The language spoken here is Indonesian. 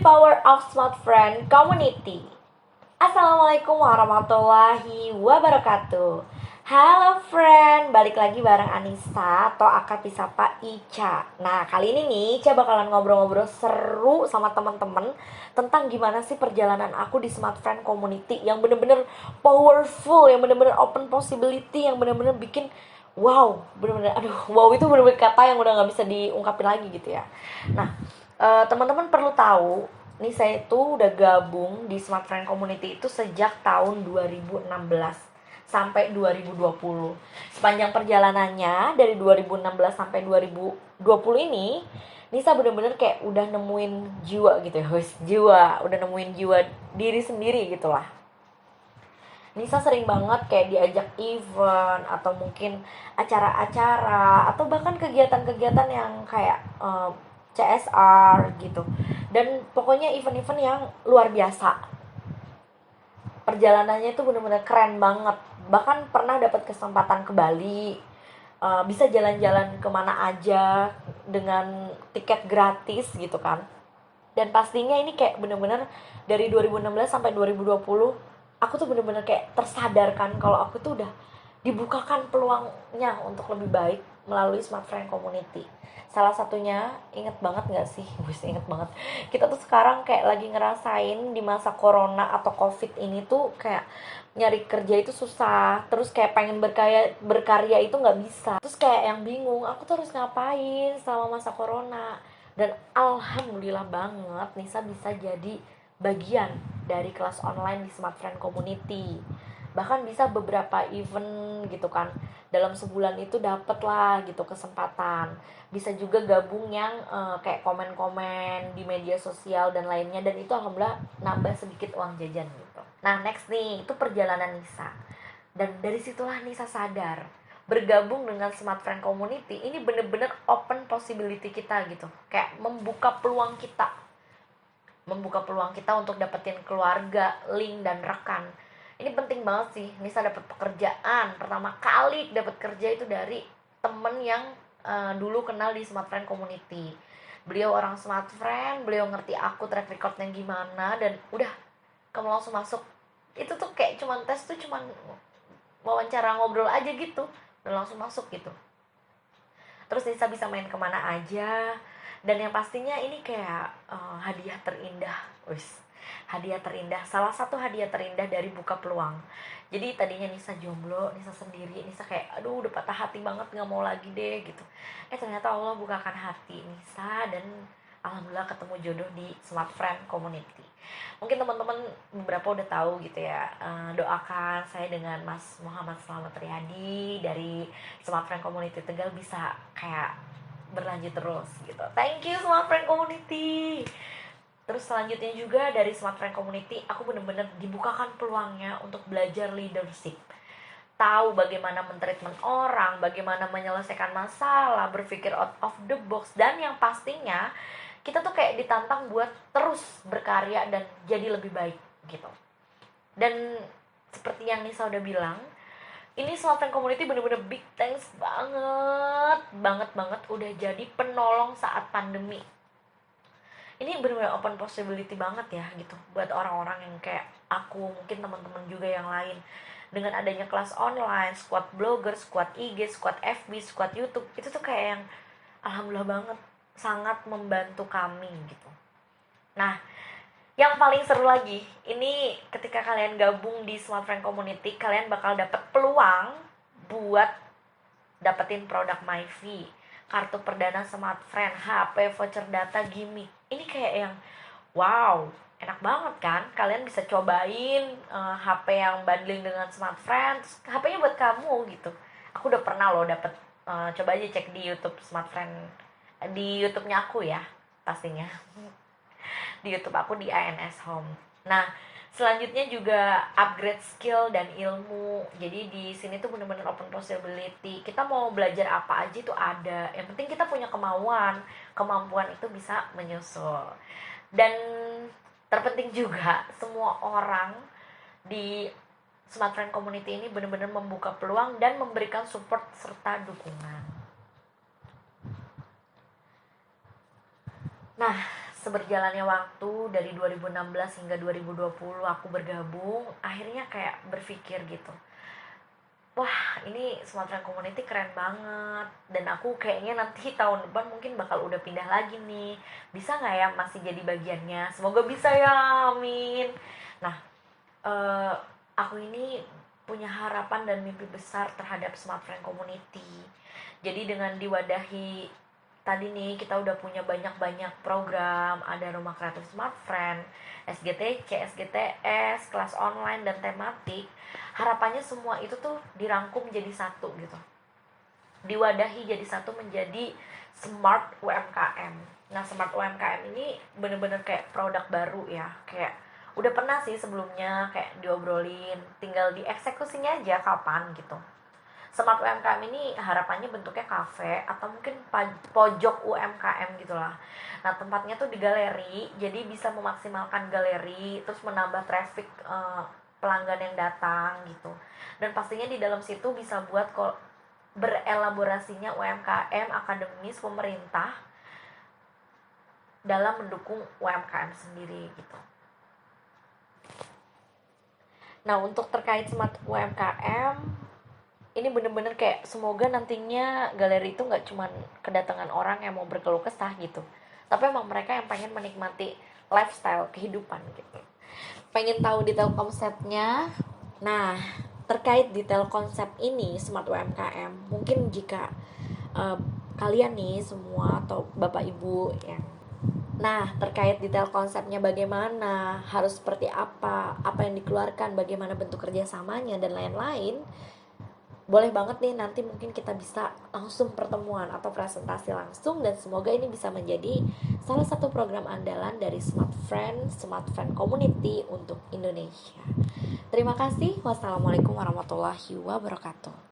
Power of Smart Friend Community. Assalamualaikum warahmatullahi wabarakatuh. Halo friend, balik lagi bareng Anissa atau akrab disapa Ica. Nah, kali ini nih Ica bakalan ngobrol-ngobrol seru sama teman-teman tentang gimana sih perjalanan aku di Smart Friend Community yang bener-bener powerful, yang bener-bener open possibility, yang bener-bener bikin wow, bener-bener aduh, wow itu bener-bener kata yang udah nggak bisa diungkapin lagi gitu ya. Nah, teman-teman perlu tahu, nih saya itu udah gabung di Smart Friend Community itu sejak tahun 2016 sampai 2020. Sepanjang perjalanannya dari 2016 sampai 2020 ini, Nisa bener-bener kayak udah nemuin jiwa gitu ya, jiwa, udah nemuin jiwa diri sendiri gitu lah. Nisa sering banget kayak diajak event atau mungkin acara-acara atau bahkan kegiatan-kegiatan yang kayak CSR gitu. Dan pokoknya event-event yang luar biasa. Perjalanannya itu bener-bener keren banget. Bahkan pernah dapat kesempatan ke Bali, bisa jalan-jalan kemana aja dengan tiket gratis gitu kan. Dan pastinya ini kayak bener-bener dari 2016 sampai 2020 aku tuh bener-bener kayak tersadarkan kalau aku tuh udah dibukakan peluangnya untuk lebih baik melalui Smart Friend Community. Salah satunya, inget banget gak sih? Wih, inget banget. Kita tuh sekarang kayak lagi ngerasain di masa corona atau covid ini tuh kayak nyari kerja itu susah. Terus kayak pengen berkarya itu gak bisa. Terus kayak yang bingung, aku tuh harus ngapain selama masa corona. Dan alhamdulillah banget Nisa bisa jadi bagian dari kelas online di Smart Friend Community. Bahkan bisa beberapa event gitu kan, dalam sebulan itu dapet lah gitu kesempatan. Bisa juga gabung yang kayak komen-komen di media sosial dan lainnya, dan itu alhamdulillah nambah sedikit uang jajan gitu. Nah next nih, itu perjalanan Nisa. Dan dari situlah Nisa sadar, bergabung dengan Smart Friend Community ini bener-bener open possibility kita gitu, kayak membuka peluang kita untuk dapetin keluarga, link, dan rekan. Ini penting banget sih. Nisa dapat pekerjaan pertama kali, dapat kerja itu dari temen yang dulu kenal di Smart Friend Community. Beliau orang Smart Friend, beliau ngerti aku track recordnya gimana, dan udah, kamu langsung masuk. Itu tuh kayak cuman tes tuh, cuman wawancara ngobrol aja gitu, dan langsung masuk gitu. Terus Nisa bisa main kemana aja, dan yang pastinya ini kayak hadiah terindah. Wis, hadiah terindah, salah satu hadiah terindah dari buka peluang. Jadi tadinya Nisa jomblo, Nisa sendiri, Nisa kayak aduh udah patah hati banget, nggak mau lagi deh gitu. Ternyata Allah bukakan hati Nisa, dan alhamdulillah ketemu jodoh di Smart Friend Community. Mungkin teman-teman beberapa udah tahu gitu ya. Doakan saya dengan Mas Muhammad Slamet Riyadi dari Smart Friend Community Tegal bisa kayak berlanjut terus gitu. Thank you Smart Friend Community. Terus selanjutnya juga dari Smart Friend Community aku bener-bener dibukakan peluangnya untuk belajar leadership, tahu bagaimana mentreatment orang, bagaimana menyelesaikan masalah, berpikir out of the box, dan yang pastinya kita tuh kayak ditantang buat terus berkarya dan jadi lebih baik gitu. Dan seperti yang Nisa udah bilang, ini Selatan Community bener-bener big thanks banget, banget banget udah jadi penolong saat pandemi. Ini bener-bener open possibility banget ya gitu buat orang-orang yang kayak aku, mungkin teman-teman juga yang lain. Dengan adanya kelas online, squad blogger, squad IG, squad FB, squad YouTube, itu tuh kayak yang alhamdulillah banget, sangat membantu kami gitu. Nah, yang paling seru lagi, ini ketika kalian gabung di Smart Friend Community, kalian bakal dapet peluang buat dapetin produk MyFi, kartu perdana Smart Friend, HP, voucher data, gimmick. Ini kayak yang wow, enak banget kan? Kalian bisa cobain HP yang bundling dengan Smart Friend, HP-nya buat kamu gitu. Aku udah pernah loh dapet, coba aja cek di YouTube Smart Friend, di YouTube-nya aku ya, pastinya. Di YouTube aku di ANS Home. Nah, selanjutnya juga upgrade skill dan ilmu. Jadi di sini tuh bener-bener open possibility. Kita mau belajar apa aja itu ada. Yang penting kita punya kemauan. Kemampuan itu bisa menyusul. Dan terpenting juga, semua orang di Smart Friend Community ini benar-benar membuka peluang dan memberikan support serta dukungan. Nah, seberjalannya waktu dari 2016 hingga 2020 aku bergabung, akhirnya kayak berpikir gitu, wah ini Sumatera Community keren banget, dan aku kayaknya nanti tahun depan mungkin bakal udah pindah lagi nih, bisa nggak ya masih jadi bagiannya, semoga bisa ya, amin. Nah, eh, aku ini punya harapan dan mimpi besar terhadap Smart Friend Community. Jadi dengan diwadahi tadi nih, kita udah punya banyak-banyak program, ada Rumah Kreatif Smart Friend, SGTC, SGTS, kelas online dan tematik. Harapannya semua itu tuh dirangkum jadi satu gitu. Diwadahi jadi satu menjadi Smart UMKM. Nah, Smart UMKM ini bener-bener kayak produk baru ya. Kayak udah pernah sih sebelumnya kayak diobrolin, tinggal dieksekusinya aja kapan gitu. Smart UMKM ini harapannya bentuknya kafe atau mungkin pojok UMKM gitulah. Nah, tempatnya tuh di galeri, jadi bisa memaksimalkan galeri, terus menambah traffic pelanggan yang datang gitu. Dan pastinya di dalam situ bisa buat berelaborasinya UMKM, akademis, pemerintah dalam mendukung UMKM sendiri gitu. Nah, untuk terkait Smart UMKM, ini bener-bener kayak semoga nantinya galeri itu nggak cuman kedatangan orang yang mau berkeluh kesah gitu, tapi emang mereka yang pengen menikmati lifestyle kehidupan gitu. Pengen tahu detail konsepnya? Nah, terkait detail konsep ini Smart UMKM, mungkin jika uh, kalian nih semua atau bapak ibu yang, nah, terkait detail konsepnya bagaimana, harus seperti apa yang dikeluarkan, bagaimana bentuk kerjasamanya dan lain-lain, boleh banget nih nanti mungkin kita bisa langsung pertemuan atau presentasi langsung, dan semoga ini bisa menjadi salah satu program andalan dari Smart Friend Community untuk Indonesia. Terima kasih. Wassalamualaikum warahmatullahi wabarakatuh.